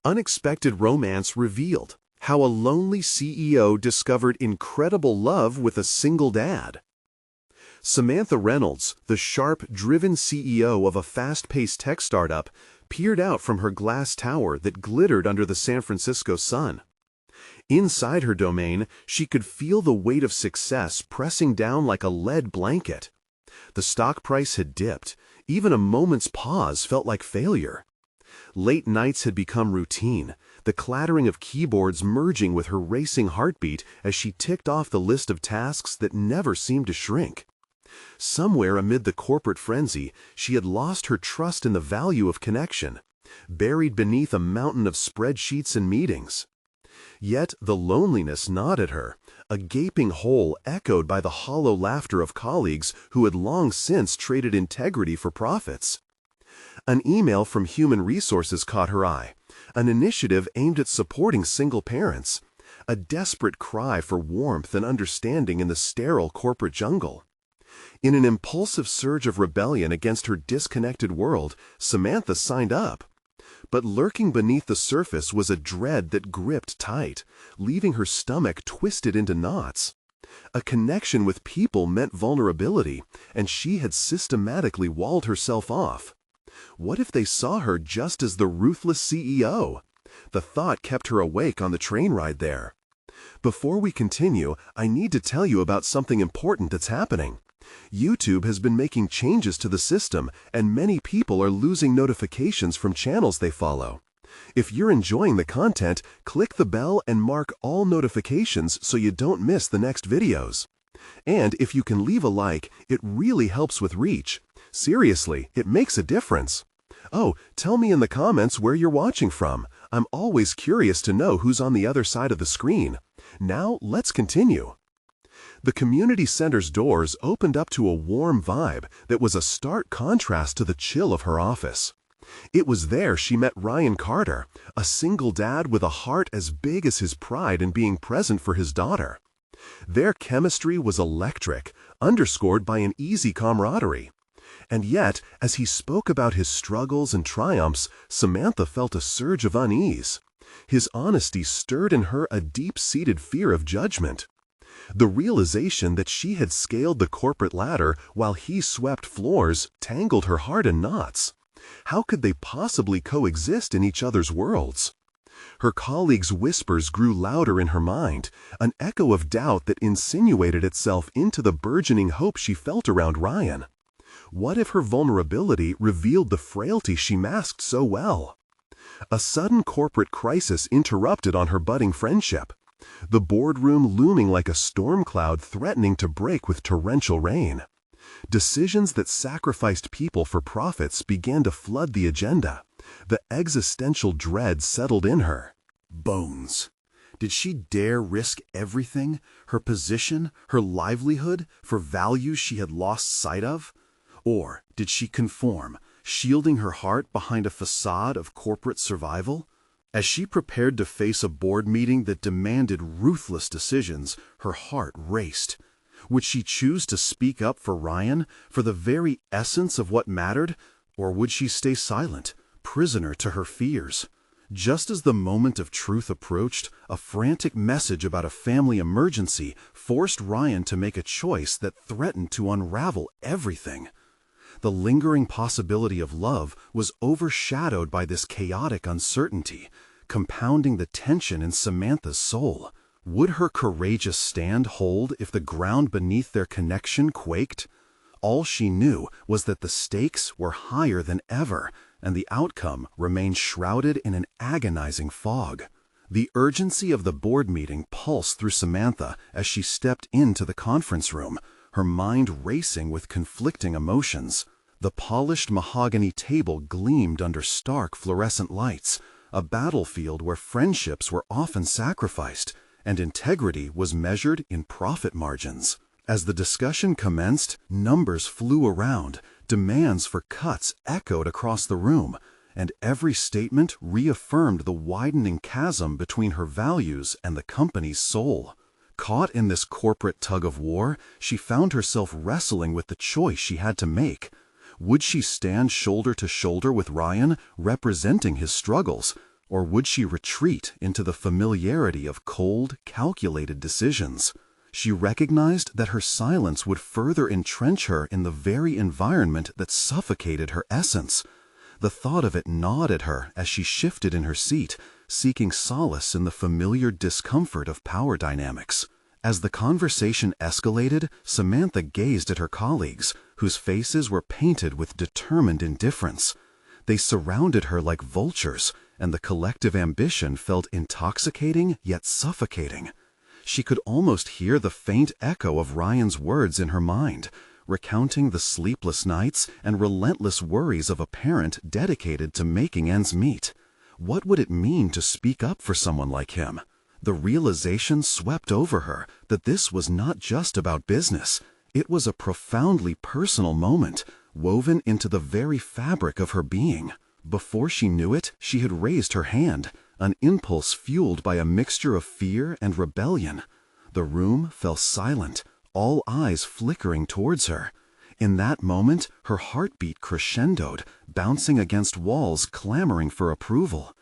Unexpected romance revealed how a lonely CEO discovered incredible love with a single dad. Samantha Reynolds, the sharp, driven CEO of a fast-paced tech startup, peered out from her glass tower that glittered under the San Francisco sun. Inside her domain, she could feel the weight of success pressing down like a lead blanket. The stock price had dipped. Even a moment's pause felt like failure. Late nights had become routine, the clattering of keyboards merging with her racing heartbeat as she ticked off the list of tasks that never seemed to shrink. Somewhere amid the corporate frenzy, she had lost her trust in the value of connection, buried beneath a mountain of spreadsheets and meetings. Yet the loneliness gnawed at her, a gaping hole echoed by the hollow laughter of colleagues who had long since traded integrity for profits. An email from Human Resources caught her eye, an initiative aimed at supporting single parents, a desperate cry for warmth and understanding in the sterile corporate jungle. In an impulsive surge of rebellion against her disconnected world, Samantha signed up. But lurking beneath the surface was a dread that gripped tight, leaving her stomach twisted into knots. A connection with people meant vulnerability, and she had systematically walled herself off. What if they saw her just as the ruthless CEO? The thought kept her awake on the train ride there. Before we continue, I need to tell you about something important that's happening. YouTube has been making changes to the system, and many people are losing notifications from channels they follow. If you're enjoying the content, click the bell and mark all notifications so you don't miss the next videos. And if you can leave a like, it really helps with reach. Seriously, it makes a difference. Oh, tell me in the comments where you're watching from. I'm always curious to know who's on the other side of the screen. Now, let's continue. The community center's doors opened up to a warm vibe that was a stark contrast to the chill of her office. It was there she met Ryan Carter, a single dad with a heart as big as his pride in being present for his daughter. Their chemistry was electric, underscored by an easy camaraderie. And yet, as he spoke about his struggles and triumphs, Samantha felt a surge of unease. His honesty stirred in her a deep-seated fear of judgment. The realization that she had scaled the corporate ladder while he swept floors tangled her heart in knots. How could they possibly coexist in each other's worlds? Her colleagues' whispers grew louder in her mind, an echo of doubt that insinuated itself into the burgeoning hope she felt around Ryan. What if her vulnerability revealed the frailty she masked so well? A sudden corporate crisis interrupted on her budding friendship. The boardroom looming like a storm cloud threatening to break with torrential rain. Decisions that sacrificed people for profits began to flood the agenda. The existential dread settled in her. Bones. Did she dare risk everything, her position, her livelihood, for values she had lost sight of? Or did she conform, shielding her heart behind a facade of corporate survival? As she prepared to face a board meeting that demanded ruthless decisions, her heart raced. Would she choose to speak up for Ryan, for the very essence of what mattered, or would she stay silent, prisoner to her fears? Just as the moment of truth approached, a frantic message about a family emergency forced Ryan to make a choice that threatened to unravel everything. The lingering possibility of love was overshadowed by this chaotic uncertainty, compounding the tension in Samantha's soul. Would her courageous stand hold if the ground beneath their connection quaked? All she knew was that the stakes were higher than ever, and the outcome remained shrouded in an agonizing fog. The urgency of the board meeting pulsed through Samantha as she stepped into the conference room, her mind racing with conflicting emotions. The polished mahogany table gleamed under stark fluorescent lights, a battlefield where friendships were often sacrificed, and integrity was measured in profit margins. As the discussion commenced, numbers flew around, demands for cuts echoed across the room, and every statement reaffirmed the widening chasm between her values and the company's soul. Caught in this corporate tug-of-war, she found herself wrestling with the choice she had to make. Would she stand shoulder to shoulder with Ryan, representing his struggles, Or would she retreat into the familiarity of cold, calculated decisions? She recognized that her silence would further entrench her in the very environment that suffocated her essence. The thought of it gnawed at her as she shifted in her seat, seeking solace in the familiar discomfort of power dynamics. As the conversation escalated, Samantha gazed at her colleagues, whose faces were painted with determined indifference. They surrounded her like vultures, and the collective ambition felt intoxicating yet suffocating. She could almost hear the faint echo of Ryan's words in her mind, recounting the sleepless nights and relentless worries of a parent dedicated to making ends meet. What would it mean to speak up for someone like him? The realization swept over her that this was not just about business. It was a profoundly personal moment, woven into the very fabric of her being. Before she knew it, she had raised her hand, an impulse fueled by a mixture of fear and rebellion. The room fell silent, all eyes flickering towards her. In that moment, her heartbeat crescendoed, bouncing against walls clamoring for approval.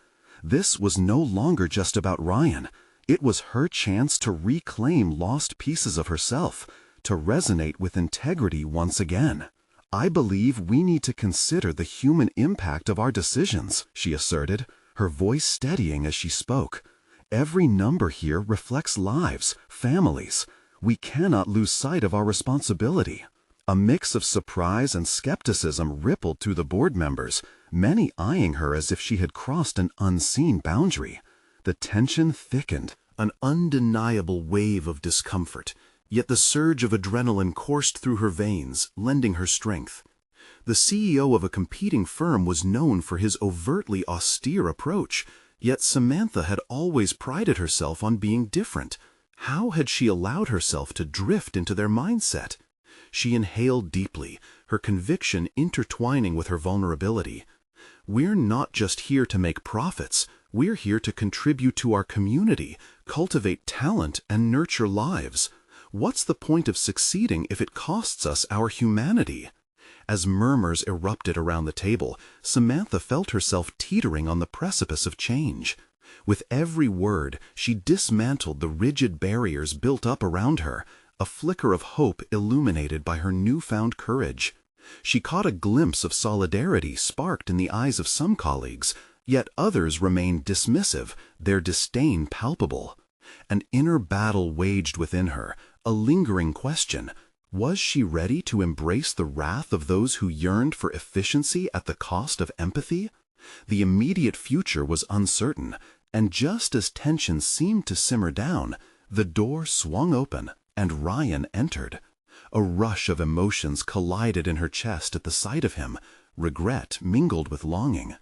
This was no longer just about Ryan. It was her chance to reclaim lost pieces of herself, to resonate with integrity once again. "I believe we need to consider the human impact of our decisions," she asserted, her voice steadying as she spoke. "Every number here reflects lives, families. We cannot lose sight of our responsibility." A mix of surprise and skepticism rippled through the board members, many eyeing her as if she had crossed an unseen boundary. The tension thickened, an undeniable wave of discomfort, yet the surge of adrenaline coursed through her veins, lending her strength. The CEO of a competing firm was known for his overtly austere approach, yet Samantha had always prided herself on being different. How had she allowed herself to drift into their mindset? She inhaled deeply, her conviction intertwining with her vulnerability. "We're not just here to make profits. We're here to contribute to our community, cultivate talent, and nurture lives. What's the point of succeeding if it costs us our humanity?" As murmurs erupted around the table, Samantha felt herself teetering on the precipice of change. With every word, she dismantled the rigid barriers built up around her, a flicker of hope illuminated by her newfound courage. She caught a glimpse of solidarity sparked in the eyes of some colleagues, yet others remained dismissive, their disdain palpable. An inner battle waged within her, a lingering question. Was she ready to embrace the wrath of those who yearned for efficiency at the cost of empathy? The immediate future was uncertain, and just as tension seemed to simmer down, the door swung open and Ryan entered. A rush of emotions collided in her chest at the sight of him, regret mingled with longing.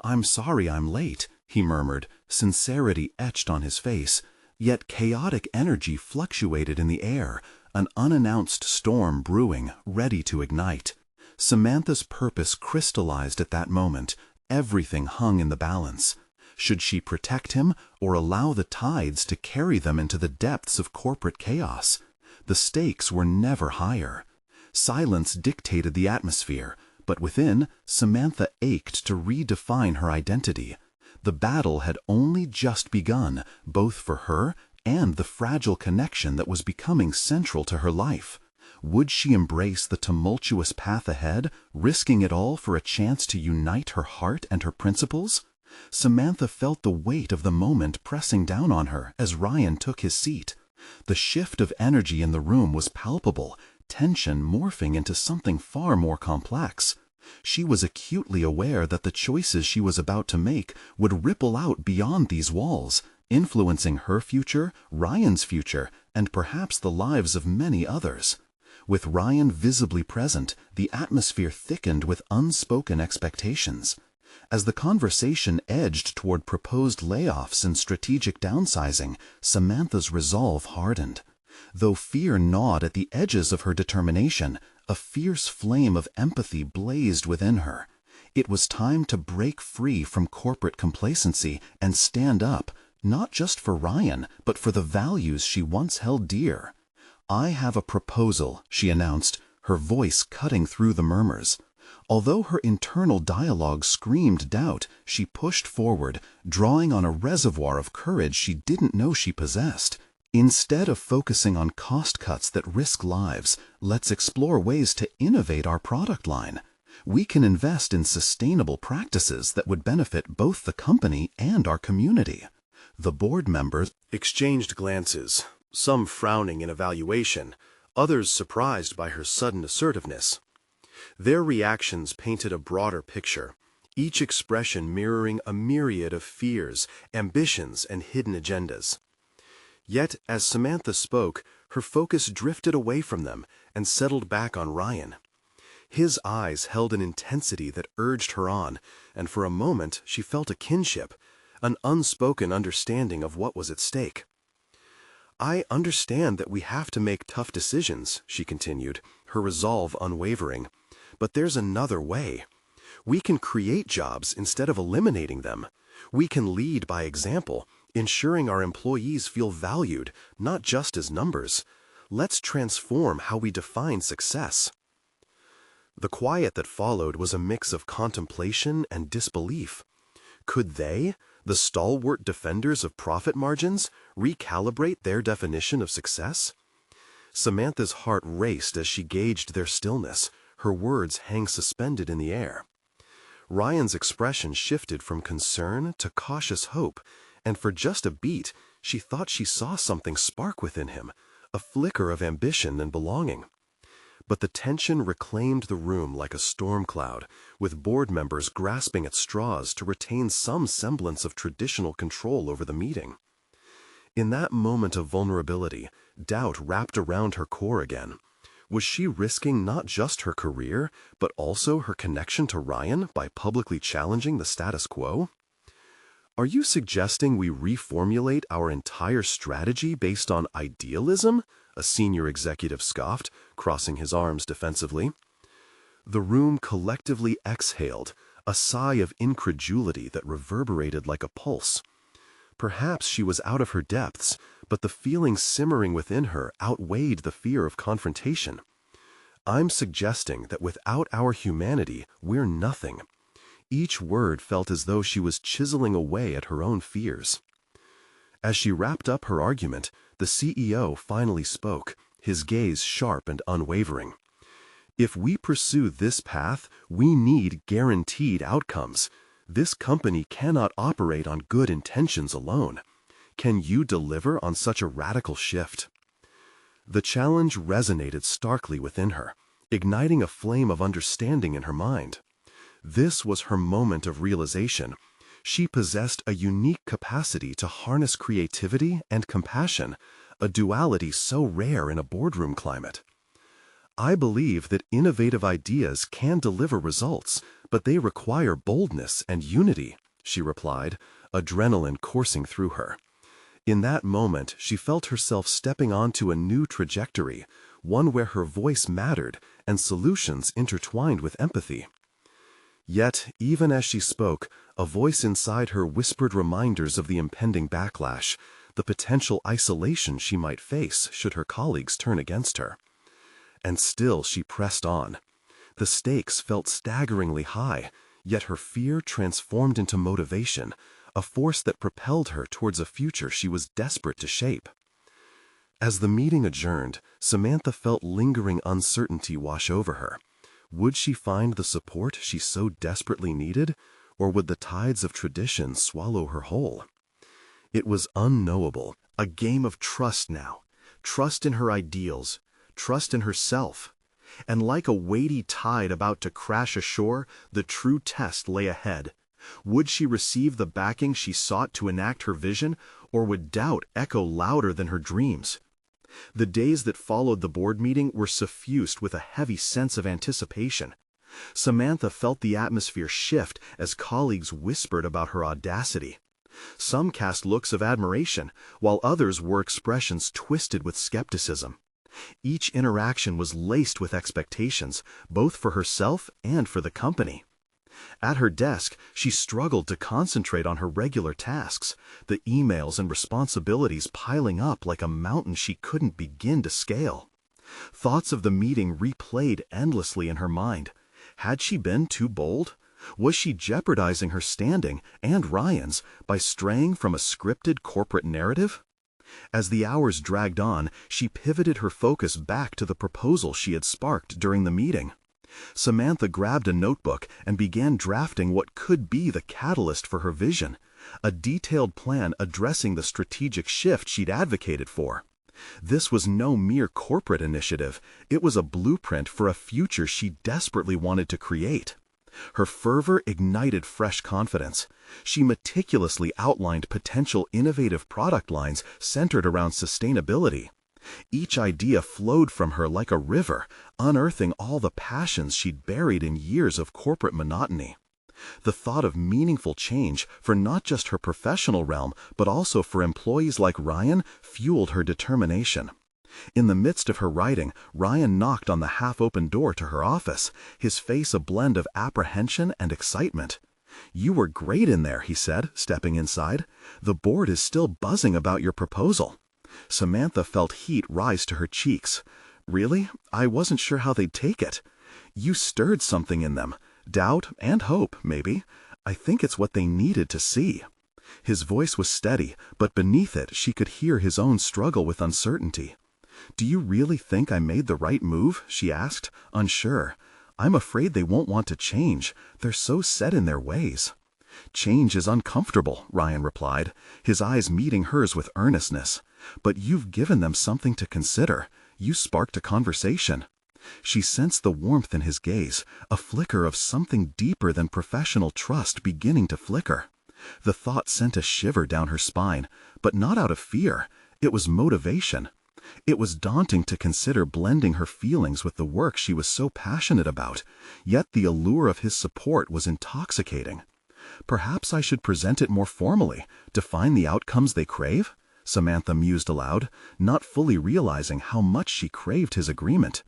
"I'm sorry I'm late," he murmured, sincerity etched on his face, yet chaotic energy fluctuated in the air, an unannounced storm brewing, ready to ignite. Samantha's purpose crystallized at that moment. Everything hung in the balance. Should she protect him or allow the tides to carry them into the depths of corporate chaos? The stakes were never higher. Silence dictated the atmosphere, but within, Samantha ached to redefine her identity. The battle had only just begun, both for her and the fragile connection that was becoming central to her life. Would she embrace the tumultuous path ahead, risking it all for a chance to unite her heart and her principles? Samantha felt the weight of the moment pressing down on her as Ryan took his seat. The shift of energy in the room was palpable, tension morphing into something far more complex. She was acutely aware that the choices she was about to make would ripple out beyond these walls, influencing her future, Ryan's future, and perhaps the lives of many others. With Ryan visibly present, the atmosphere thickened with unspoken expectations. As the conversation edged toward proposed layoffs and strategic downsizing, Samantha's resolve hardened. Though fear gnawed at the edges of her determination, a fierce flame of empathy blazed within her. It was time to break free from corporate complacency and stand up, not just for Ryan, but for the values she once held dear. "I have a proposal," she announced, her voice cutting through the murmurs. Although her internal dialogue screamed doubt, she pushed forward, drawing on a reservoir of courage she didn't know she possessed. Instead of focusing on cost cuts that risk lives, let's explore ways to innovate our product line. We can invest in sustainable practices that would benefit both the company and our community. The board members exchanged glances, some frowning in evaluation, others surprised by her sudden assertiveness. Their reactions painted a broader picture, each expression mirroring a myriad of fears, ambitions, and hidden agendas. Yet, as Samantha spoke, her focus drifted away from them and settled back on Ryan. His eyes held an intensity that urged her on, and for a moment she felt a kinship, an unspoken understanding of what was at stake. "I understand that we have to make tough decisions," she continued, her resolve unwavering. "But there's another way. We can create jobs instead of eliminating them. We can lead by example, ensuring our employees feel valued, not just as numbers. Let's transform how we define success." The quiet that followed was a mix of contemplation and disbelief. Could they, the stalwart defenders of profit margins, recalibrate their definition of success? Samantha's heart raced as she gauged their stillness, her words hang suspended in the air. Ryan's expression shifted from concern to cautious hope, and for just a beat, she thought she saw something spark within him, a flicker of ambition and belonging. But the tension reclaimed the room like a storm cloud, with board members grasping at straws to retain some semblance of traditional control over the meeting. In that moment of vulnerability, doubt wrapped around her core again. Was she risking not just her career, but also her connection to Ryan by publicly challenging the status quo? "Are you suggesting we reformulate our entire strategy based on idealism?" a senior executive scoffed, crossing his arms defensively. The room collectively exhaled, a sigh of incredulity that reverberated like a pulse. Perhaps she was out of her depths, but the feeling simmering within her outweighed the fear of confrontation. "I'm suggesting that without our humanity, we're nothing." Each word felt as though she was chiseling away at her own fears. As she wrapped up her argument, the CEO finally spoke, his gaze sharp and unwavering. "If we pursue this path, we need guaranteed outcomes. This company cannot operate on good intentions alone. Can you deliver on such a radical shift?" The challenge resonated starkly within her, igniting a flame of understanding in her mind. This was her moment of realization. She possessed a unique capacity to harness creativity and compassion, a duality so rare in a boardroom climate. "I believe that innovative ideas can deliver results, but they require boldness and unity," she replied, adrenaline coursing through her. In that moment, she felt herself stepping onto a new trajectory, one where her voice mattered and solutions intertwined with empathy. Yet, even as she spoke, a voice inside her whispered reminders of the impending backlash, the potential isolation she might face should her colleagues turn against her. And still she pressed on. The stakes felt staggeringly high, yet her fear transformed into motivation, a force that propelled her towards a future she was desperate to shape. As the meeting adjourned, Samantha felt lingering uncertainty wash over her. Would she find the support she so desperately needed, or would the tides of tradition swallow her whole? It was unknowable, a game of trust now, trust in her ideals, trust in herself. And like a weighty tide about to crash ashore, the true test lay ahead. Would she receive the backing she sought to enact her vision, or would doubt echo louder than her dreams? The days that followed the board meeting were suffused with a heavy sense of anticipation. Samantha felt the atmosphere shift as colleagues whispered about her audacity. Some cast looks of admiration, while others wore expressions twisted with skepticism. Each interaction was laced with expectations, both for herself and for the company. At her desk, she struggled to concentrate on her regular tasks, the emails and responsibilities piling up like a mountain she couldn't begin to scale. Thoughts of the meeting replayed endlessly in her mind. Had she been too bold? Was she jeopardizing her standing and Ryan's by straying from a scripted corporate narrative? As the hours dragged on, she pivoted her focus back to the proposal she had sparked during the meeting. Samantha grabbed a notebook and began drafting what could be the catalyst for her vision, a detailed plan addressing the strategic shift she'd advocated for. This was no mere corporate initiative, it was a blueprint for a future she desperately wanted to create. Her fervor ignited fresh confidence. She meticulously outlined potential innovative product lines centered around sustainability. Each idea flowed from her like a river, unearthing all the passions she'd buried in years of corporate monotony. The thought of meaningful change for not just her professional realm, but also for employees like Ryan, fueled her determination. In the midst of her writing, Ryan knocked on the half-open door to her office, his face a blend of apprehension and excitement. "You were great in there," he said, stepping inside. "The board is still buzzing about your proposal." Samantha felt heat rise to her cheeks. "Really? I wasn't sure how they'd take it." "You stirred something in them. Doubt and hope, maybe. I think it's what they needed to see." His voice was steady, but beneath it she could hear his own struggle with uncertainty. "Do you really think I made the right move?" she asked, unsure. "I'm afraid they won't want to change. They're so set in their ways." "Change is uncomfortable," Ryan replied, his eyes meeting hers with earnestness. "But you've given them something to consider. You sparked a conversation." She sensed the warmth in his gaze, a flicker of something deeper than professional trust beginning to flicker. The thought sent a shiver down her spine, but not out of fear. It was motivation. It was daunting to consider blending her feelings with the work she was so passionate about, yet the allure of his support was intoxicating. "Perhaps I should present it more formally, define the outcomes they crave?" Samantha mused aloud, not fully realizing how much she craved his agreement.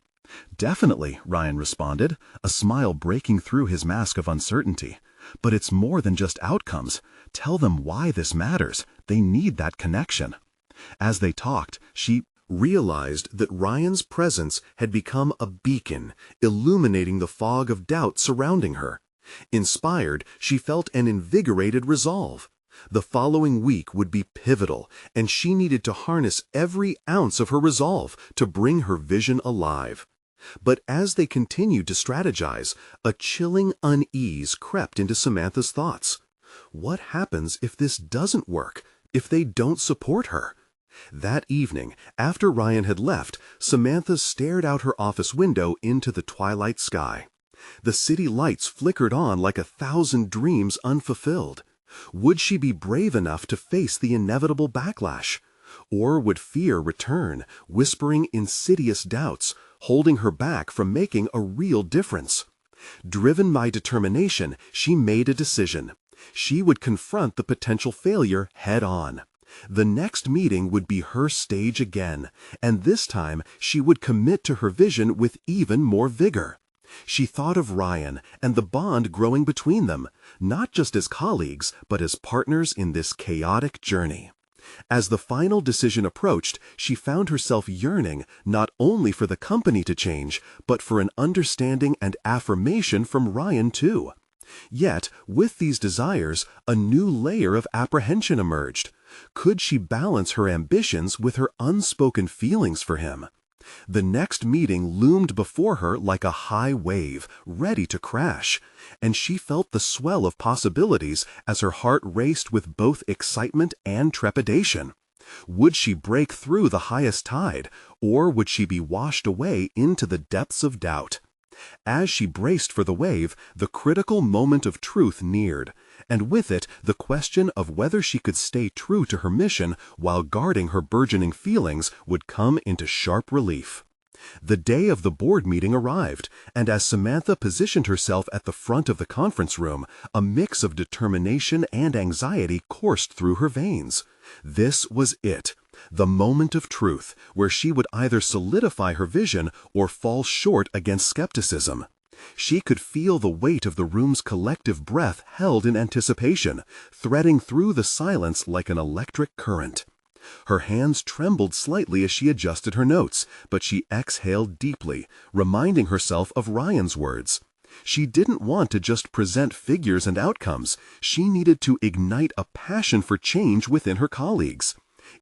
"Definitely," Ryan responded, a smile breaking through his mask of uncertainty. "But it's more than just outcomes. Tell them why this matters. They need that connection." As they talked, she realized that Ryan's presence had become a beacon, illuminating the fog of doubt surrounding her. Inspired, she felt an invigorated resolve. The following week would be pivotal, and she needed to harness every ounce of her resolve to bring her vision alive. But as they continued to strategize, a chilling unease crept into Samantha's thoughts. What happens if this doesn't work, if they don't support her? That evening, after Ryan had left, Samantha stared out her office window into the twilight sky. The city lights flickered on like 1,000 dreams unfulfilled. Would she be brave enough to face the inevitable backlash? Or would fear return, whispering insidious doubts, holding her back from making a real difference? Driven by determination, she made a decision. She would confront the potential failure head-on. The next meeting would be her stage again, and this time she would commit to her vision with even more vigor. She thought of Ryan and the bond growing between them, not just as colleagues, but as partners in this chaotic journey. As the final decision approached, she found herself yearning not only for the company to change, but for an understanding and affirmation from Ryan too. Yet, with these desires, a new layer of apprehension emerged. Could she balance her ambitions with her unspoken feelings for him? The next meeting loomed before her like a high wave, ready to crash, and she felt the swell of possibilities as her heart raced with both excitement and trepidation. Would she break through the highest tide, or would she be washed away into the depths of doubt? As she braced for the wave, the critical moment of truth neared, and with it the question of whether she could stay true to her mission while guarding her burgeoning feelings would come into sharp relief. The day of the board meeting arrived, and as Samantha positioned herself at the front of the conference room, a mix of determination and anxiety coursed through her veins. This was it, the moment of truth, where she would either solidify her vision or fall short against skepticism. She could feel the weight of the room's collective breath held in anticipation, threading through the silence like an electric current. Her hands trembled slightly as she adjusted her notes, but she exhaled deeply, reminding herself of Ryan's words. She didn't want to just present figures and outcomes. She needed to ignite a passion for change within her colleagues.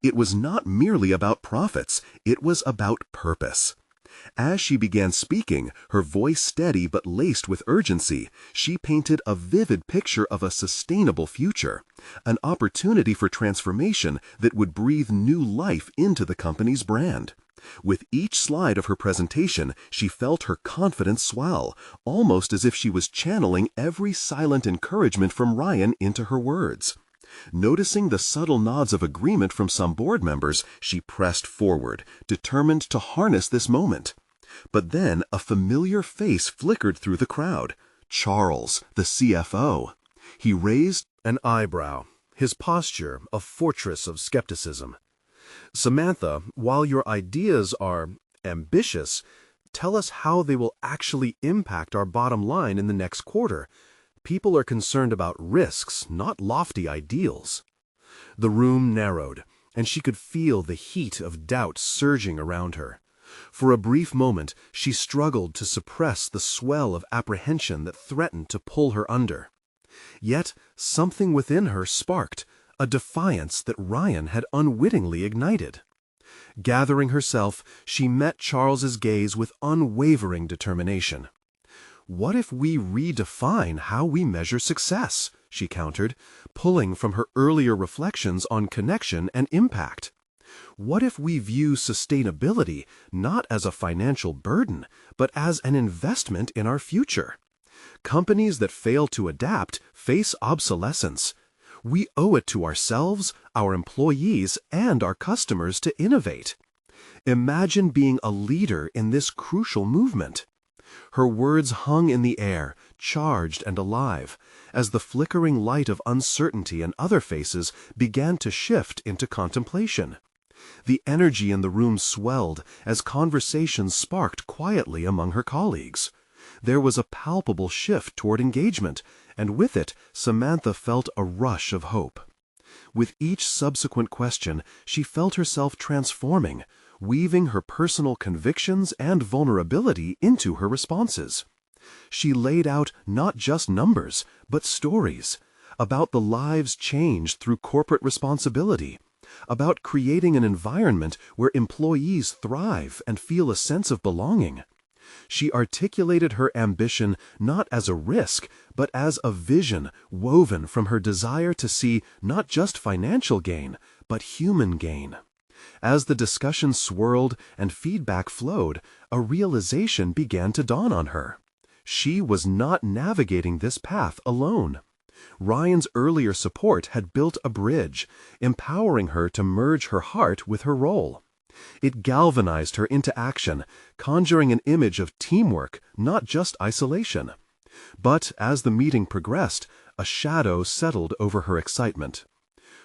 It was not merely about profits, it was about purpose. As she began speaking, her voice steady but laced with urgency, she painted a vivid picture of a sustainable future, an opportunity for transformation that would breathe new life into the company's brand. With each slide of her presentation, she felt her confidence swell, almost as if she was channeling every silent encouragement from Ryan into her words. Noticing the subtle nods of agreement from some board members, she pressed forward, determined to harness this moment. But then a familiar face flickered through the crowd. Charles, the CFO. He raised an eyebrow, his posture a fortress of skepticism. "Samantha, while your ideas are ambitious, tell us how they will actually impact our bottom line in the next quarter. People are concerned about risks, not lofty ideals." The room narrowed, and she could feel the heat of doubt surging around her. For a brief moment, she struggled to suppress the swell of apprehension that threatened to pull her under. Yet something within her sparked, a defiance that Ryan had unwittingly ignited. Gathering herself, she met Charles's gaze with unwavering determination. "What if we redefine how we measure success?" she countered, pulling from her earlier reflections on connection and impact. "What if we view sustainability not as a financial burden, but as an investment in our future? Companies that fail to adapt face obsolescence. We owe it to ourselves, our employees, and our customers to innovate. Imagine being a leader in this crucial movement." Her words hung in the air, charged and alive, as the flickering light of uncertainty in other faces began to shift into contemplation. The energy in the room swelled as conversations sparked quietly among her colleagues. There was a palpable shift toward engagement, and with it, Samantha felt a rush of hope. With each subsequent question, she felt herself transforming, weaving her personal convictions and vulnerability into her responses. She laid out not just numbers, but stories, about the lives changed through corporate responsibility, about creating an environment where employees thrive and feel a sense of belonging. She articulated her ambition not as a risk, but as a vision woven from her desire to see not just financial gain, but human gain. As the discussion swirled and feedback flowed, a realization began to dawn on her. She was not navigating this path alone. Ryan's earlier support had built a bridge, empowering her to merge her heart with her role. It galvanized her into action, conjuring an image of teamwork, not just isolation. But as the meeting progressed, a shadow settled over her excitement.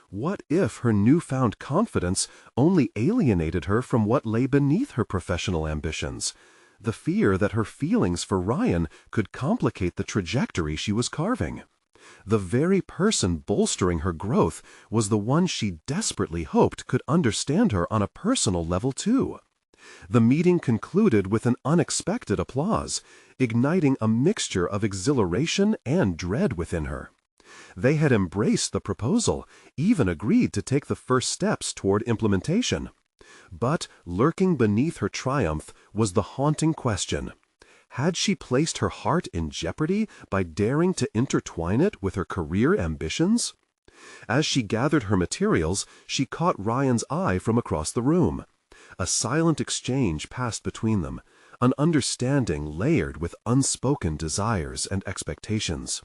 What if her newfound confidence only alienated her from what lay beneath her professional ambitions? The fear that her feelings for Ryan could complicate the trajectory she was carving. The very person bolstering her growth was the one she desperately hoped could understand her on a personal level too. The meeting concluded with an unexpected applause, igniting a mixture of exhilaration and dread within her. They had embraced the proposal, even agreed to take the first steps toward implementation. But lurking beneath her triumph was the haunting question. Had she placed her heart in jeopardy by daring to intertwine it with her career ambitions? As she gathered her materials, she caught Ryan's eye from across the room. A silent exchange passed between them, an understanding layered with unspoken desires and expectations.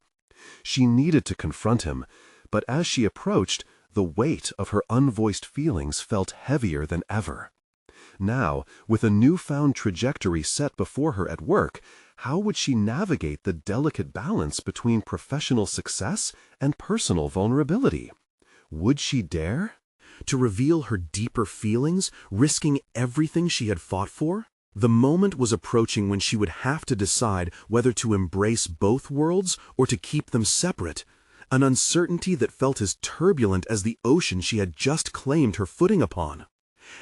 She needed to confront him, but as she approached, the weight of her unvoiced feelings felt heavier than ever. Now, with a newfound trajectory set before her at work, how would she navigate the delicate balance between professional success and personal vulnerability? Would she dare to reveal her deeper feelings, risking everything she had fought for? The moment was approaching when she would have to decide whether to embrace both worlds or to keep them separate, an uncertainty that felt as turbulent as the ocean she had just claimed her footing upon.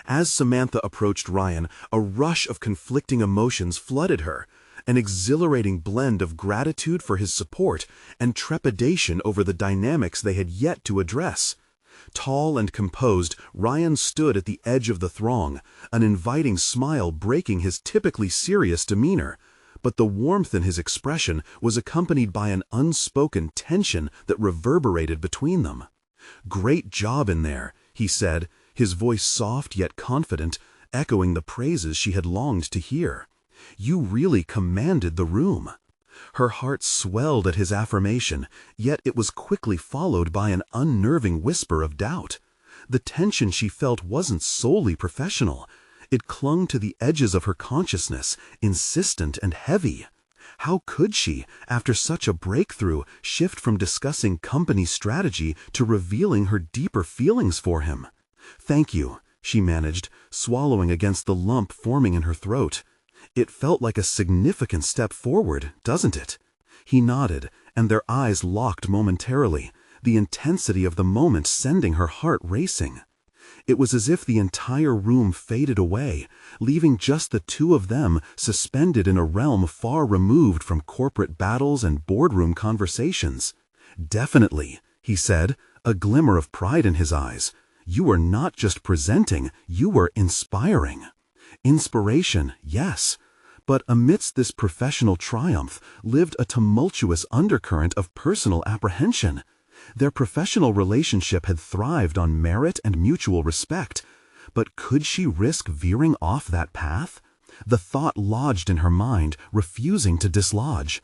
As Samantha approached Ryan, a rush of conflicting emotions flooded her. an exhilarating blend of gratitude for his support and trepidation over the dynamics they had yet to address. Tall and composed, Ryan stood at the edge of the throng, an inviting smile breaking his typically serious demeanor. But the warmth in his expression was accompanied by an unspoken tension that reverberated between them. "Great job in there," he said, his voice soft yet confident, echoing the praises she had longed to hear. "You really commanded the room." Her heart swelled at his affirmation, yet it was quickly followed by an unnerving whisper of doubt. The tension she felt wasn't solely professional. It clung to the edges of her consciousness, insistent and heavy. How could she, after such a breakthrough, shift from discussing company strategy to revealing her deeper feelings for him? "Thank you," she managed, swallowing against the lump forming in her throat. "It felt like a significant step forward, doesn't it?" He nodded, and their eyes locked momentarily, the intensity of the moment sending her heart racing. It was as if the entire room faded away, leaving just the two of them suspended in a realm far removed from corporate battles and boardroom conversations. "Definitely," he said, a glimmer of pride in his eyes. "You were not just presenting, you were inspiring." Inspiration, yes. But amidst this professional triumph lived a tumultuous undercurrent of personal apprehension. Their professional relationship had thrived on merit and mutual respect, but could she risk veering off that path? The thought lodged in her mind, refusing to dislodge.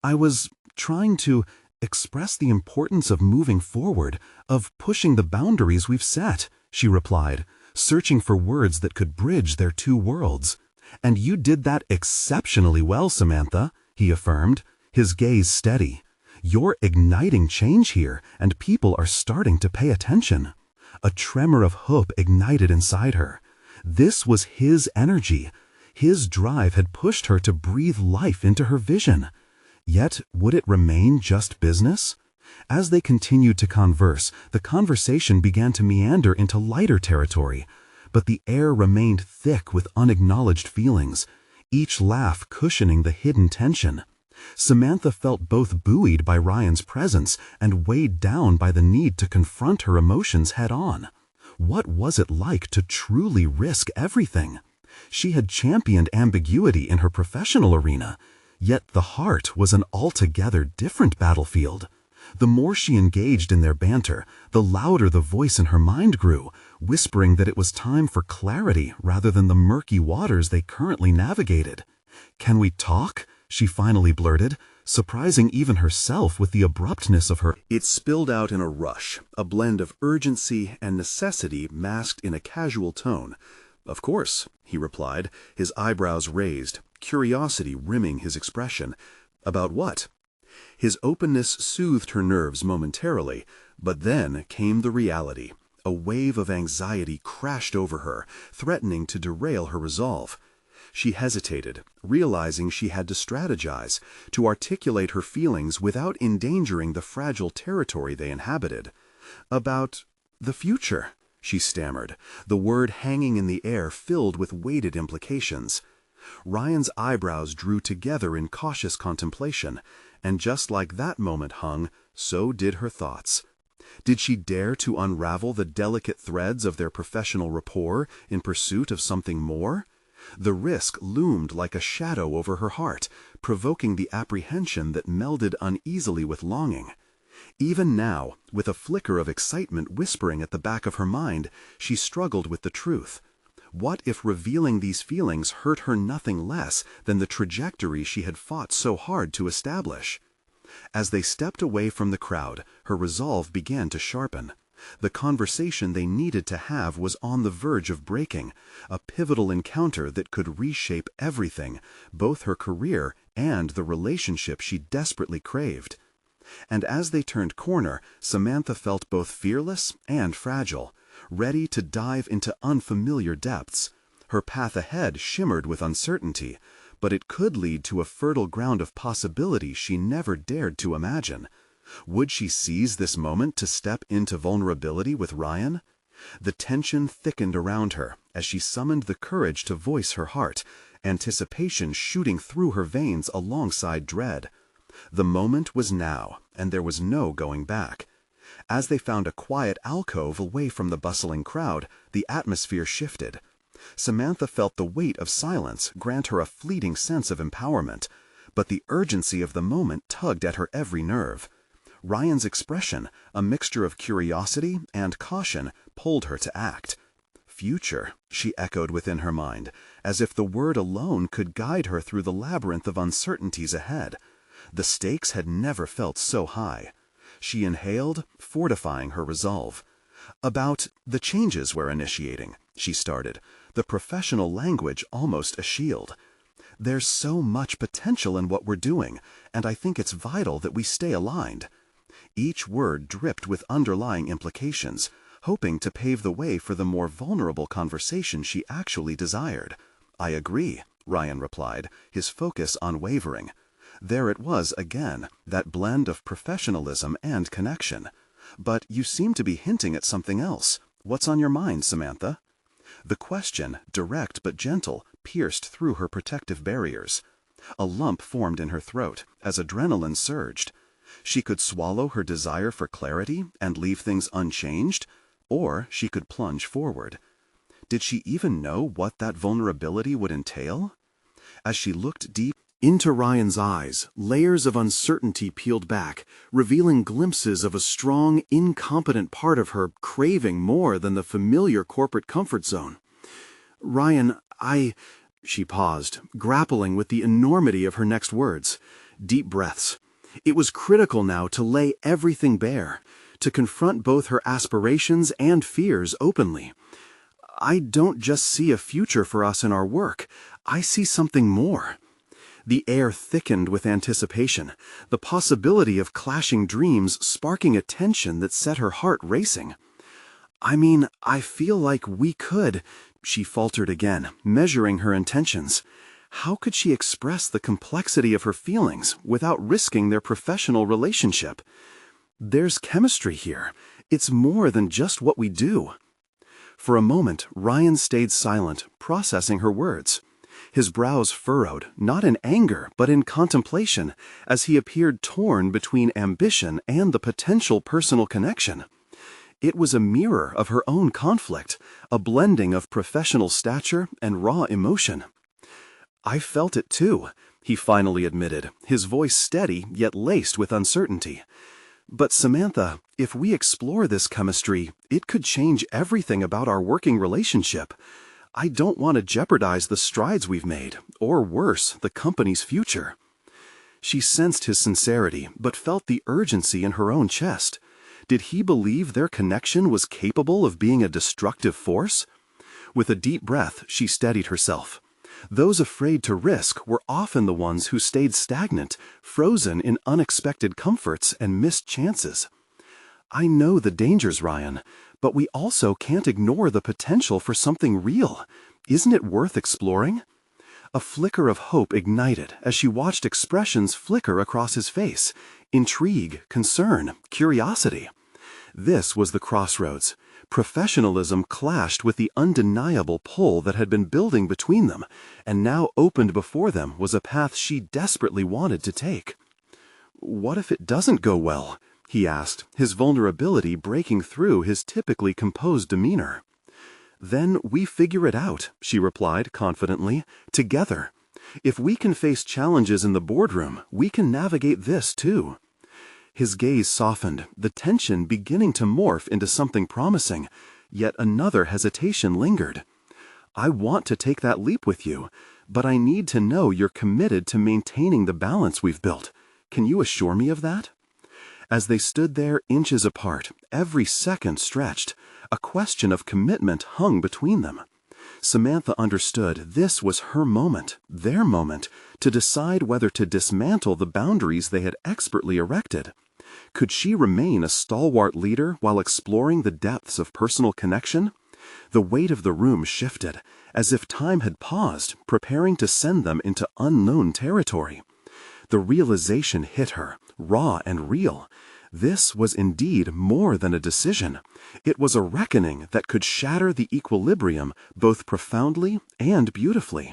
"I was trying to express the importance of moving forward, of pushing the boundaries we've set," she replied, searching for words that could bridge their two worlds. "And you did that exceptionally well, Samantha," he affirmed, his gaze steady. "You're igniting change here, and people are starting to pay attention." A tremor of hope ignited inside her. This was his energy. His drive had pushed her to breathe life into her vision. Yet, would it remain just business? As they continued to converse, the conversation began to meander into lighter territory, but the air remained thick with unacknowledged feelings, each laugh cushioning the hidden tension. Samantha felt both buoyed by Ryan's presence and weighed down by the need to confront her emotions head-on. What was it like to truly risk everything? She had championed ambiguity in her professional arena, yet the heart was an altogether different battlefield. The more she engaged in their banter, the louder the voice in her mind grew, whispering that it was time for clarity rather than the murky waters they currently navigated. "Can we talk?" she finally blurted, surprising even herself with the abruptness of her. It spilled out in a rush, a blend of urgency and necessity masked in a casual tone. "Of course," he replied, his eyebrows raised, curiosity rimming his expression. "About what?" His openness soothed her nerves momentarily, but then came the reality. A wave of anxiety crashed over her, threatening to derail her resolve. She hesitated, realizing she had to strategize, to articulate her feelings without endangering the fragile territory they inhabited. "About the future," she stammered, the word hanging in the air filled with weighted implications. Ryan's eyebrows drew together in cautious contemplation, and just like that moment hung, so did her thoughts. Did she dare to unravel the delicate threads of their professional rapport in pursuit of something more? The risk loomed like a shadow over her heart, provoking the apprehension that melded uneasily with longing. Even now, with a flicker of excitement whispering at the back of her mind, she struggled with the truth. What if revealing these feelings hurt her nothing less than the trajectory she had fought so hard to establish? As they stepped away from the crowd, her resolve began to sharpen. The conversation they needed to have was on the verge of breaking, a pivotal encounter that could reshape everything, both her career and the relationship she desperately craved. And as they turned corner, Samantha felt both fearless and fragile, ready to dive into unfamiliar depths. Her path ahead shimmered with uncertainty, but it could lead to a fertile ground of possibility she never dared to imagine. Would she seize this moment to step into vulnerability with Ryan? The tension thickened around her as she summoned the courage to voice her heart, anticipation shooting through her veins alongside dread. The moment was now, and there was no going back. As they found a quiet alcove away from the bustling crowd, the atmosphere shifted. Samantha felt the weight of silence grant her a fleeting sense of empowerment, but the urgency of the moment tugged at her every nerve. Ryan's expression, a mixture of curiosity and caution, pulled her to act. Future, she echoed within her mind, as if the word alone could guide her through the labyrinth of uncertainties ahead. The stakes had never felt so high. She inhaled, fortifying her resolve. "About the changes we're initiating," she started, the professional language almost a shield. "There's so much potential in what we're doing, and I think it's vital that we stay aligned." Each word dripped with underlying implications, hoping to pave the way for the more vulnerable conversation she actually desired. "I agree," Ryan replied, his focus unwavering. There it was again, that blend of professionalism and connection. "But you seem to be hinting at something else. What's on your mind, Samantha?" The question, direct but gentle, pierced through her protective barriers. A lump formed in her throat as adrenaline surged. She could swallow her desire for clarity and leave things unchanged, or she could plunge forward. Did she even know what that vulnerability would entail? As she looked deep into Ryan's eyes, layers of uncertainty peeled back, revealing glimpses of a strong, incompetent part of her craving more than the familiar corporate comfort zone. "Ryan, She paused, grappling with the enormity of her next words. Deep breaths. It was critical now to lay everything bare, to confront both her aspirations and fears openly. "I don't just see a future for us in our work. I see something more." The air thickened with anticipation, the possibility of clashing dreams sparking a tension that set her heart racing. "I feel like we could," she faltered again, measuring her intentions. How could she express the complexity of her feelings without risking their professional relationship? "There's chemistry here. It's more than just what we do." For a moment, Ryan stayed silent, processing her words. His brows furrowed, not in anger, but in contemplation, as he appeared torn between ambition and the potential personal connection. It was a mirror of her own conflict, a blending of professional stature and raw emotion. "I felt it too," he finally admitted, his voice steady yet laced with uncertainty. "But Samantha, if we explore this chemistry, it could change everything about our working relationship. I don't want to jeopardize the strides we've made, or worse, the company's future." She sensed his sincerity, but felt the urgency in her own chest. Did he believe their connection was capable of being a destructive force? With a deep breath, she steadied herself. Those afraid to risk were often the ones who stayed stagnant, frozen in unexpected comforts and missed chances. "I know the dangers, Ryan, but we also can't ignore the potential for something real. Isn't it worth exploring?" A flicker of hope ignited as she watched expressions flicker across his face: intrigue, concern, curiosity. This was the crossroads. Professionalism clashed with the undeniable pull that had been building between them, and now opened before them was a path she desperately wanted to take. "What if it doesn't go well?" he asked, his vulnerability breaking through his typically composed demeanor. "Then we figure it out," she replied confidently, "together. If we can face challenges in the boardroom, we can navigate this too." His gaze softened, the tension beginning to morph into something promising, yet another hesitation lingered. "I want to take that leap with you, but I need to know you're committed to maintaining the balance we've built. Can you assure me of that?" As they stood there inches apart, every second stretched, a question of commitment hung between them. Samantha understood this was her moment, their moment, to decide whether to dismantle the boundaries they had expertly erected. Could she remain a stalwart leader while exploring the depths of personal connection? The weight of the room shifted, as if time had paused, preparing to send them into unknown territory. The realization hit her, raw and real. This was indeed more than a decision. It was a reckoning that could shatter the equilibrium both profoundly and beautifully.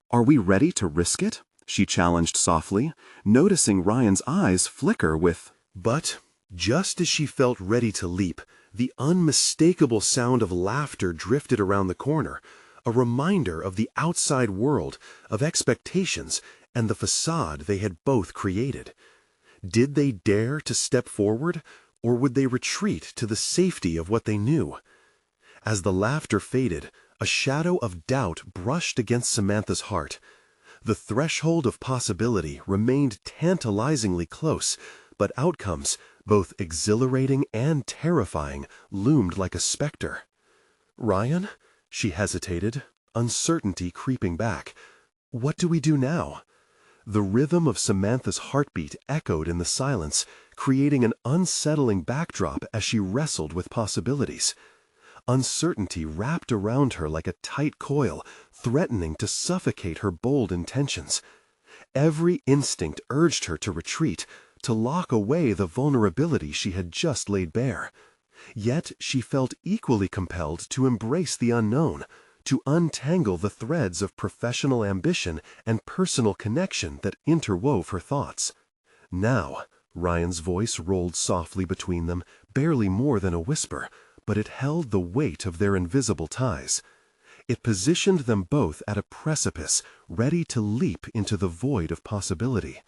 "Are we ready to risk it?" she challenged softly, noticing Ryan's eyes flicker with. But just as she felt ready to leap, the unmistakable sound of laughter drifted around the corner, a reminder of the outside world, of expectations, and the facade they had both created. Did they dare to step forward, or would they retreat to the safety of what they knew? As the laughter faded, a shadow of doubt brushed against Samantha's heart. The threshold of possibility remained tantalizingly close, but outcomes, both exhilarating and terrifying, loomed like a specter. "Ryan?" she hesitated, uncertainty creeping back. "What do we do now?" The rhythm of Samantha's heartbeat echoed in the silence, creating an unsettling backdrop as she wrestled with possibilities. Uncertainty wrapped around her like a tight coil, threatening to suffocate her bold intentions. Every instinct urged her to retreat, to lock away the vulnerability she had just laid bare. Yet she felt equally compelled to embrace the unknown, to untangle the threads of professional ambition and personal connection that interwove her thoughts. "Now," Ryan's voice rolled softly between them, barely more than a whisper, but it held the weight of their invisible ties. It positioned them both at a precipice, ready to leap into the void of possibility.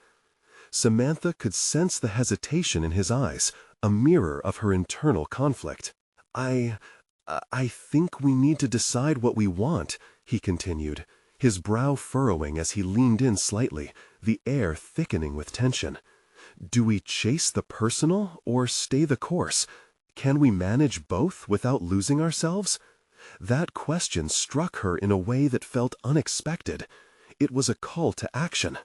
Samantha could sense the hesitation in his eyes, a mirror of her internal conflict. I think we need to decide what we want," he continued, his brow furrowing as he leaned in slightly, the air thickening with tension. "Do we chase the personal or stay the course? Can we manage both without losing ourselves?" That question struck her in a way that felt unexpected. It was a call to action.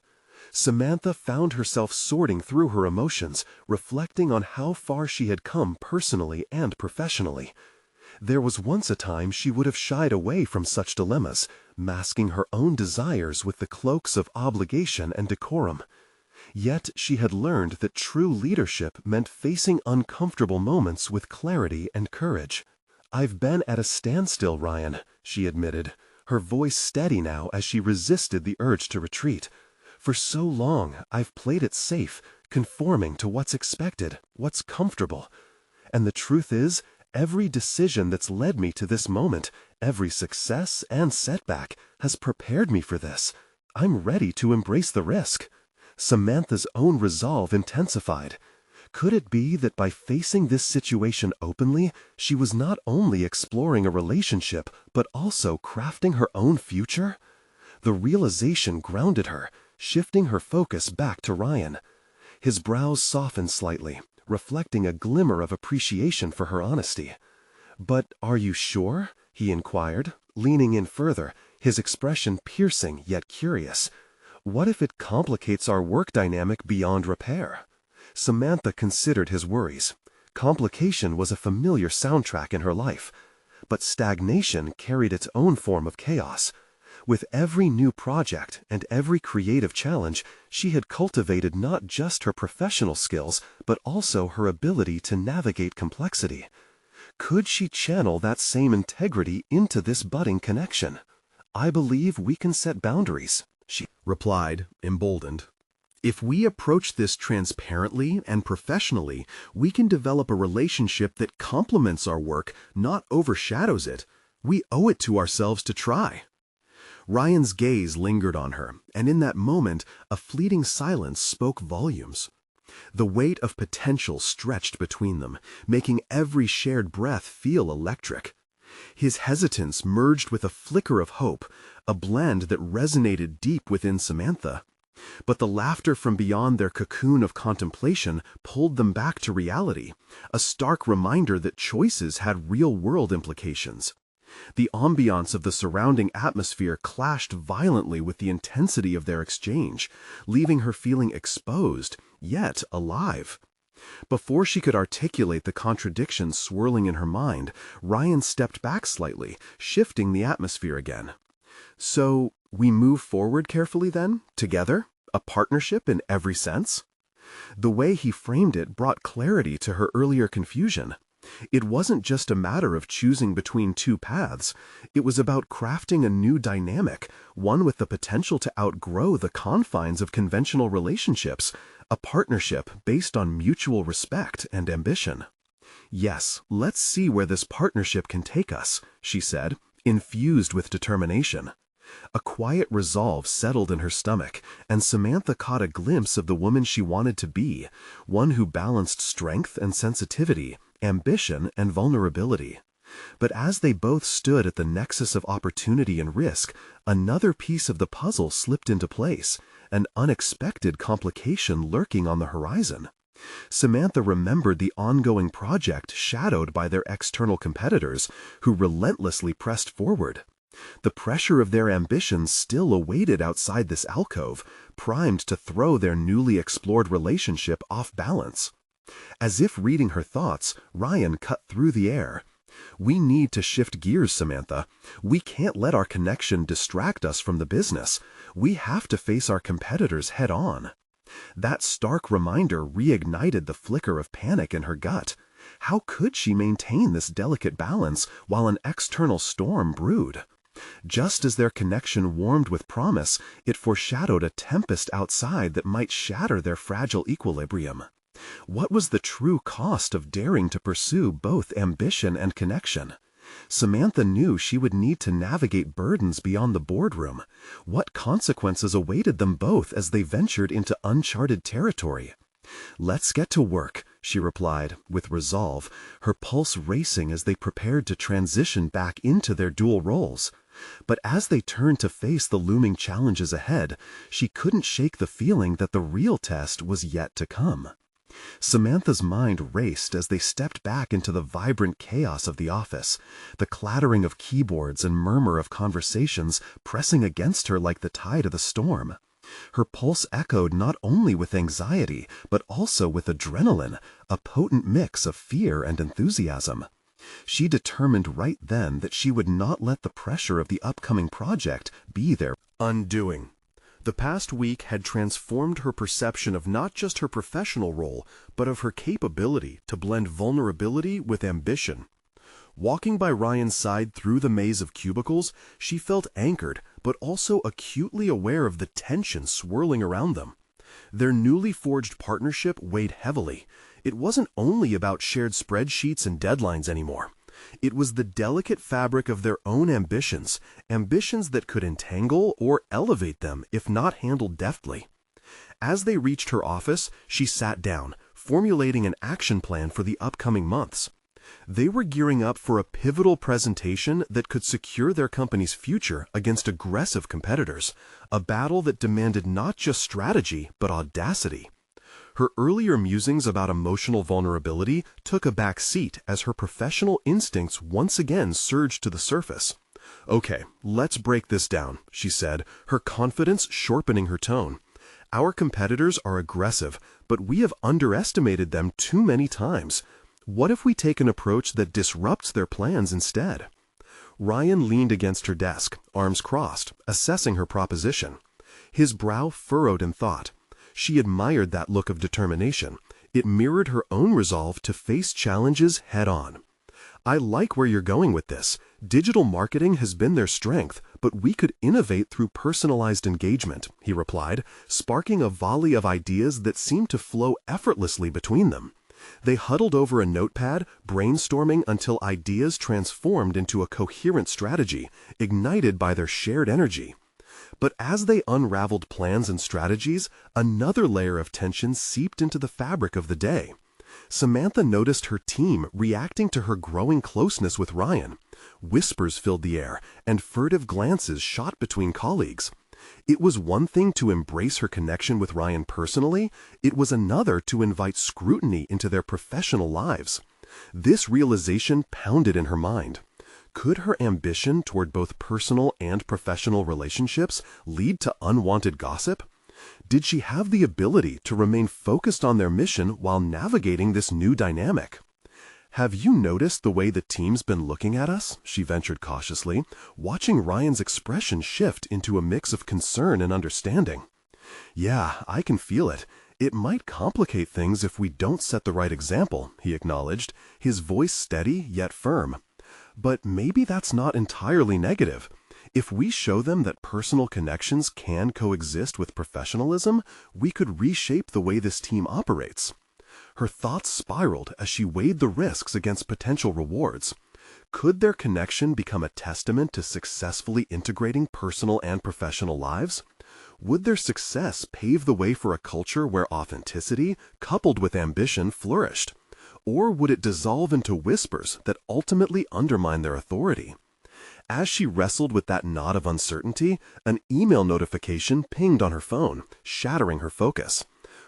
Samantha found herself sorting through her emotions, reflecting on how far she had come personally and professionally. There was once a time she would have shied away from such dilemmas, masking her own desires with the cloaks of obligation and decorum. Yet she had learned that true leadership meant facing uncomfortable moments with clarity and courage. "I've been at a standstill, Ryan," she admitted, her voice steady now as she resisted the urge to retreat. "For so long, I've played it safe, conforming to what's expected, what's comfortable. And the truth is, every decision that's led me to this moment, every success and setback, has prepared me for this. I'm ready to embrace the risk." Samantha's own resolve intensified. Could it be that by facing this situation openly, she was not only exploring a relationship, but also crafting her own future? The realization grounded her, shifting her focus back to Ryan. His brows softened slightly, reflecting a glimmer of appreciation for her honesty. "But are you sure?" he inquired, leaning in further, his expression piercing yet curious. "What if it complicates our work dynamic beyond repair?" Samantha considered his worries. Complication was a familiar soundtrack in her life, but stagnation carried its own form of chaos. With every new project and every creative challenge, she had cultivated not just her professional skills, but also her ability to navigate complexity. Could she channel that same integrity into this budding connection? "I believe we can set boundaries," she replied, emboldened. "If we approach this transparently and professionally, we can develop a relationship that complements our work, not overshadows it. We owe it to ourselves to try." Ryan's gaze lingered on her, and in that moment, a fleeting silence spoke volumes. The weight of potential stretched between them, making every shared breath feel electric. His hesitance merged with a flicker of hope, a blend that resonated deep within Samantha. But the laughter from beyond their cocoon of contemplation pulled them back to reality, a stark reminder that choices had real-world implications. The ambiance of the surrounding atmosphere clashed violently with the intensity of their exchange, leaving her feeling exposed, yet alive. Before she could articulate the contradictions swirling in her mind, Ryan stepped back slightly, shifting the atmosphere again. "So, we move forward carefully then, together? A partnership in every sense?" The way he framed it brought clarity to her earlier confusion. It wasn't just a matter of choosing between two paths. It was about crafting a new dynamic, one with the potential to outgrow the confines of conventional relationships, a partnership based on mutual respect and ambition. "Yes, let's see where this partnership can take us," she said, infused with determination. A quiet resolve settled in her stomach, and Samantha caught a glimpse of the woman she wanted to be, one who balanced strength and sensitivity, ambition and vulnerability. But as they both stood at the nexus of opportunity and risk, another piece of the puzzle slipped into place, an unexpected complication lurking on the horizon. Samantha remembered the ongoing project shadowed by their external competitors, who relentlessly pressed forward. The pressure of their ambitions still awaited outside this alcove, primed to throw their newly explored relationship off balance. As if reading her thoughts, Ryan cut through the air. "We need to shift gears, Samantha. We can't let our connection distract us from the business. We have to face our competitors head on." That stark reminder reignited the flicker of panic in her gut. How could she maintain this delicate balance while an external storm brewed? Just as their connection warmed with promise, it foreshadowed a tempest outside that might shatter their fragile equilibrium. What was the true cost of daring to pursue both ambition and connection? Samantha knew she would need to navigate burdens beyond the boardroom. What consequences awaited them both as they ventured into uncharted territory? "Let's get to work," she replied, with resolve, her pulse racing as they prepared to transition back into their dual roles. But as they turned to face the looming challenges ahead, she couldn't shake the feeling that the real test was yet to come. Samantha's mind raced as they stepped back into the vibrant chaos of the office, the clattering of keyboards and murmur of conversations pressing against her like the tide of the storm. Her pulse echoed not only with anxiety, but also with adrenaline, a potent mix of fear and enthusiasm. She determined right then that she would not let the pressure of the upcoming project be their undoing. The past week had transformed her perception of not just her professional role, but of her capability to blend vulnerability with ambition. Walking by Ryan's side through the maze of cubicles, she felt anchored, but also acutely aware of the tension swirling around them. Their newly forged partnership weighed heavily. It wasn't only about shared spreadsheets and deadlines anymore. It was the delicate fabric of their own ambitions, ambitions that could entangle or elevate them if not handled deftly. As they reached her office, she sat down, formulating an action plan for the upcoming months. They were gearing up for a pivotal presentation that could secure their company's future against aggressive competitors, a battle that demanded not just strategy, but audacity. Her earlier musings about emotional vulnerability took a back seat as her professional instincts once again surged to the surface. "Okay, let's break this down," she said, her confidence sharpening her tone. "Our competitors are aggressive, but we have underestimated them too many times. What if we take an approach that disrupts their plans instead?" Ryan leaned against her desk, arms crossed, assessing her proposition. His brow furrowed in thought. She admired that look of determination. It mirrored her own resolve to face challenges head-on. "I like where you're going with this. Digital marketing has been their strength, but we could innovate through personalized engagement," he replied, sparking a volley of ideas that seemed to flow effortlessly between them. They huddled over a notepad, brainstorming until ideas transformed into a coherent strategy, ignited by their shared energy. But as they unraveled plans and strategies, another layer of tension seeped into the fabric of the day. Samantha noticed her team reacting to her growing closeness with Ryan. Whispers filled the air, and furtive glances shot between colleagues. It was one thing to embrace her connection with Ryan personally, it was another to invite scrutiny into their professional lives. This realization pounded in her mind. Could her ambition toward both personal and professional relationships lead to unwanted gossip? Did she have the ability to remain focused on their mission while navigating this new dynamic? "Have you noticed the way the team's been looking at us?" she ventured cautiously, watching Ryan's expression shift into a mix of concern and understanding. "Yeah, I can feel it. It might complicate things if we don't set the right example, he acknowledged, his voice steady yet firm. But maybe that's not entirely negative. If we show them that personal connections can coexist with professionalism, we could reshape the way this team operates. Her thoughts spiraled as she weighed the risks against potential rewards. Could their connection become a testament to successfully integrating personal and professional lives? Would their success pave the way for a culture where authenticity, coupled with ambition, flourished? Or would it dissolve into whispers that ultimately undermine their authority? As she wrestled with that knot of uncertainty, an email notification pinged on her phone, shattering her focus.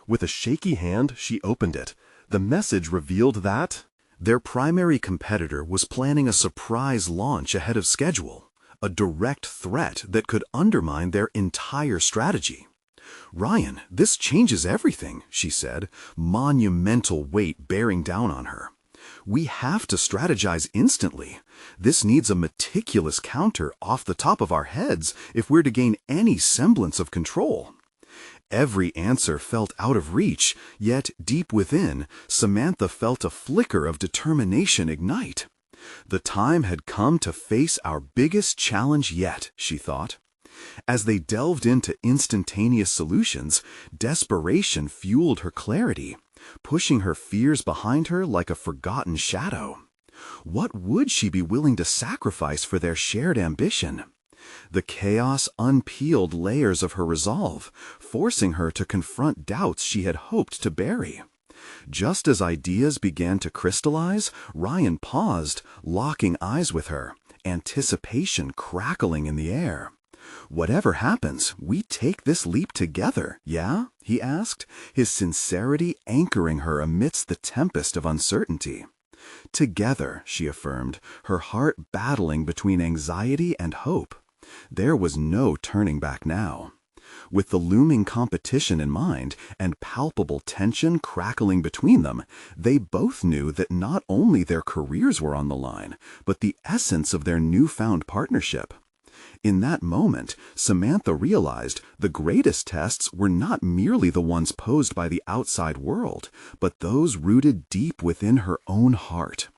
With a shaky hand, she opened it. The message revealed that their primary competitor was planning a surprise launch ahead of schedule, a direct threat that could undermine their entire strategy. "Ryan, this changes everything," she said, monumental weight bearing down on her. "We have to strategize instantly. This needs a meticulous counter off the top of our heads if we're to gain any semblance of control." Every answer felt out of reach, yet deep within, Samantha felt a flicker of determination ignite. The time had come to face our biggest challenge yet, she thought. As they delved into instantaneous solutions, desperation fueled her clarity, pushing her fears behind her like a forgotten shadow. What would she be willing to sacrifice for their shared ambition? The chaos unpeeled layers of her resolve, forcing her to confront doubts she had hoped to bury. Just as ideas began to crystallize, Ryan paused, locking eyes with her, anticipation crackling in the air. "Whatever happens, we take this leap together, yeah?" he asked, his sincerity anchoring her amidst the tempest of uncertainty. "Together," she affirmed, her heart battling between anxiety and hope. There was no turning back now. With the looming competition in mind and palpable tension crackling between them, they both knew that not only their careers were on the line, but the essence of their newfound partnership. In that moment, Samantha realized the greatest tests were not merely the ones posed by the outside world, but those rooted deep within her own heart.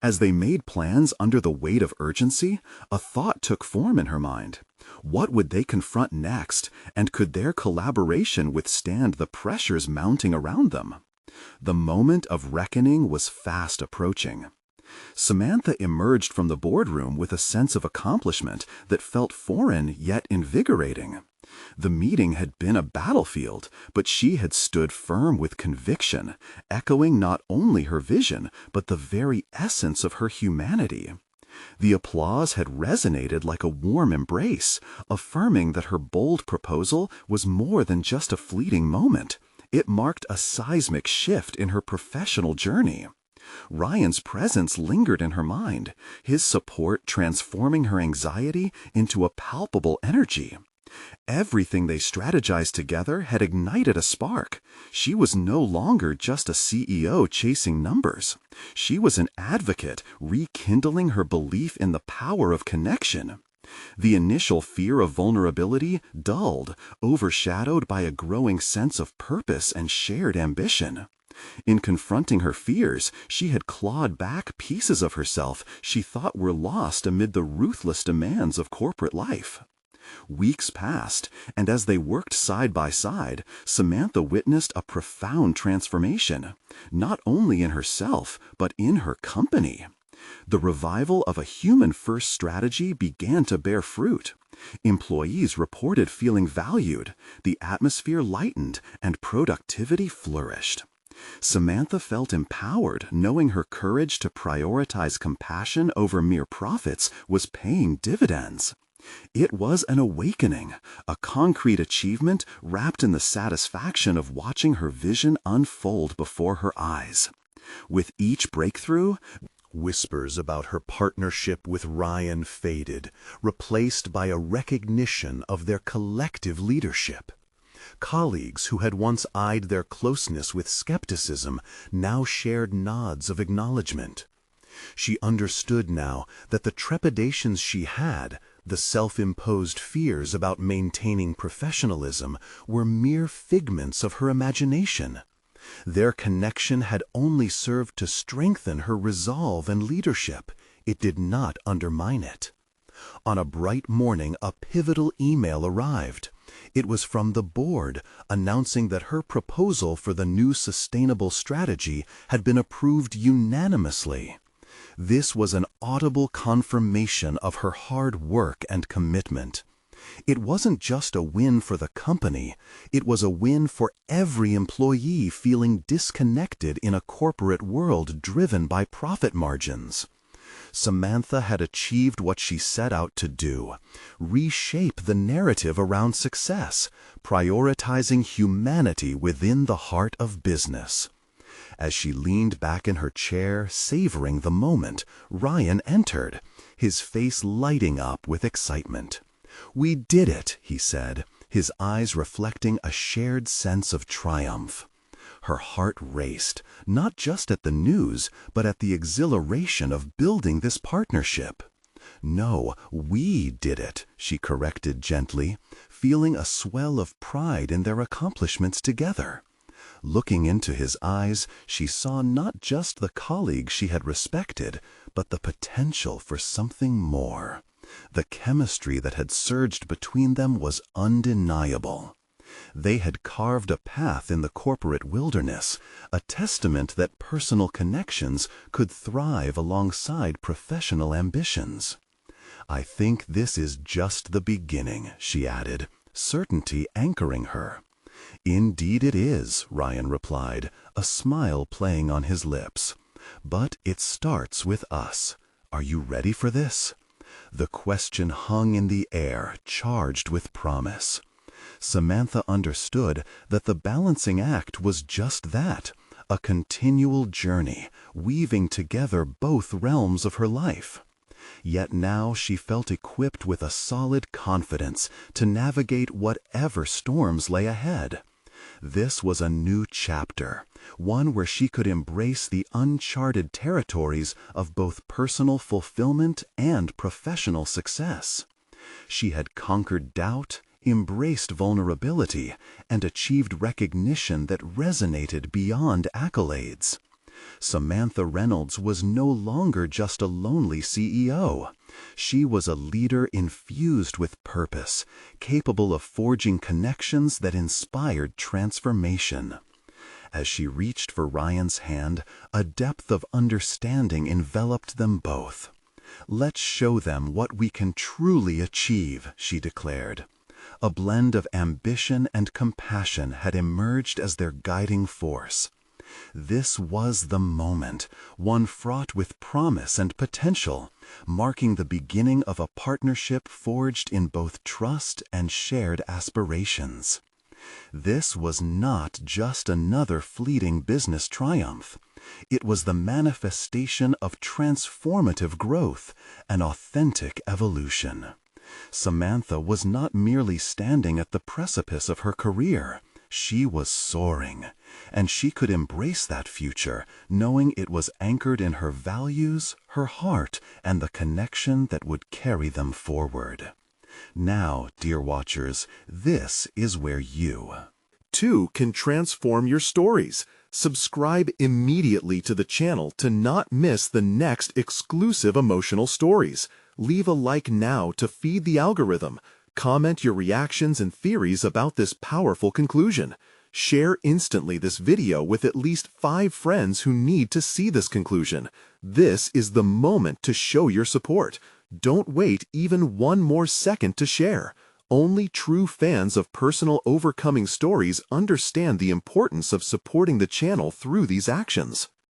As they made plans under the weight of urgency, a thought took form in her mind. What would they confront next, and could their collaboration withstand the pressures mounting around them? The moment of reckoning was fast approaching. Samantha emerged from the boardroom with a sense of accomplishment that felt foreign yet invigorating. The meeting had been a battlefield, but she had stood firm with conviction, echoing not only her vision, but the very essence of her humanity. The applause had resonated like a warm embrace, affirming that her bold proposal was more than just a fleeting moment. It marked a seismic shift in her professional journey. Ryan's presence lingered in her mind, his support transforming her anxiety into a palpable energy. Everything they strategized together had ignited a spark. She was no longer just a CEO chasing numbers. She was an advocate, rekindling her belief in the power of connection. The initial fear of vulnerability dulled, overshadowed by a growing sense of purpose and shared ambition. In confronting her fears, she had clawed back pieces of herself she thought were lost amid the ruthless demands of corporate life. Weeks passed, and as they worked side by side, Samantha witnessed a profound transformation, not only in herself, but in her company. The revival of a human-first strategy began to bear fruit. Employees reported feeling valued, the atmosphere lightened, and productivity flourished. Samantha felt empowered, knowing her courage to prioritize compassion over mere profits was paying dividends. It was an awakening, a concrete achievement wrapped in the satisfaction of watching her vision unfold before her eyes. With each breakthrough, whispers about her partnership with Ryan faded, replaced by a recognition of their collective leadership. Colleagues who had once eyed their closeness with skepticism now shared nods of acknowledgement. She understood now that the trepidations she had, The self-imposed fears about maintaining professionalism were mere figments of her imagination. Their connection had only served to strengthen her resolve and leadership. It did not undermine it. On a bright morning, a pivotal email arrived. It was from the board, announcing that her proposal for the new sustainable strategy had been approved unanimously. This was an audible confirmation of her hard work and commitment. It wasn't just a win for the company, it was a win for every employee feeling disconnected in a corporate world driven by profit margins. Samantha had achieved what she set out to do: reshape the narrative around success, prioritizing humanity within the heart of business. As she leaned back in her chair, savoring the moment, Ryan entered, his face lighting up with excitement. "We did it," he said, his eyes reflecting a shared sense of triumph. Her heart raced, not just at the news, but at the exhilaration of building this partnership. "No, we did it," she corrected gently, feeling a swell of pride in their accomplishments together. Looking into his eyes, she saw not just the colleague she had respected, but the potential for something more. The chemistry that had surged between them was undeniable. They had carved a path in the corporate wilderness, a testament that personal connections could thrive alongside professional ambitions. "I think this is just the beginning," she added, certainty anchoring her. "Indeed it is," Ryan replied, a smile playing on his lips. "But it starts with us. Are you ready for this?" The question hung in the air, charged with promise. Samantha understood that the balancing act was just that, a continual journey, weaving together both realms of her life. Yet now she felt equipped with a solid confidence to navigate whatever storms lay ahead. This was a new chapter, one where she could embrace the uncharted territories of both personal fulfillment and professional success. She had conquered doubt, embraced vulnerability, and achieved recognition that resonated beyond accolades. Samantha Reynolds was no longer just a lonely CEO. She was a leader infused with purpose, capable of forging connections that inspired transformation. As she reached for Ryan's hand, a depth of understanding enveloped them both. "Let's show them what we can truly achieve," she declared. A blend of ambition and compassion had emerged as their guiding force. This was the moment, one fraught with promise and potential, marking the beginning of a partnership forged in both trust and shared aspirations. This was not just another fleeting business triumph. It was the manifestation of transformative growth, an authentic evolution. Samantha was not merely standing at the precipice of her career. She was soaring, and she could embrace that future, knowing it was anchored in her values, her heart, and the connection that would carry them forward. Now, dear watchers, this is where you, too, can transform your stories. Subscribe immediately to the channel to not miss the next exclusive emotional stories. Leave a like now to feed the algorithm. Comment your reactions and theories about this powerful conclusion. Share instantly this video with at least 5 friends who need to see this conclusion. This is the moment to show your support. Don't wait even one more second to share. Only true fans of personal overcoming stories understand the importance of supporting the channel through these actions.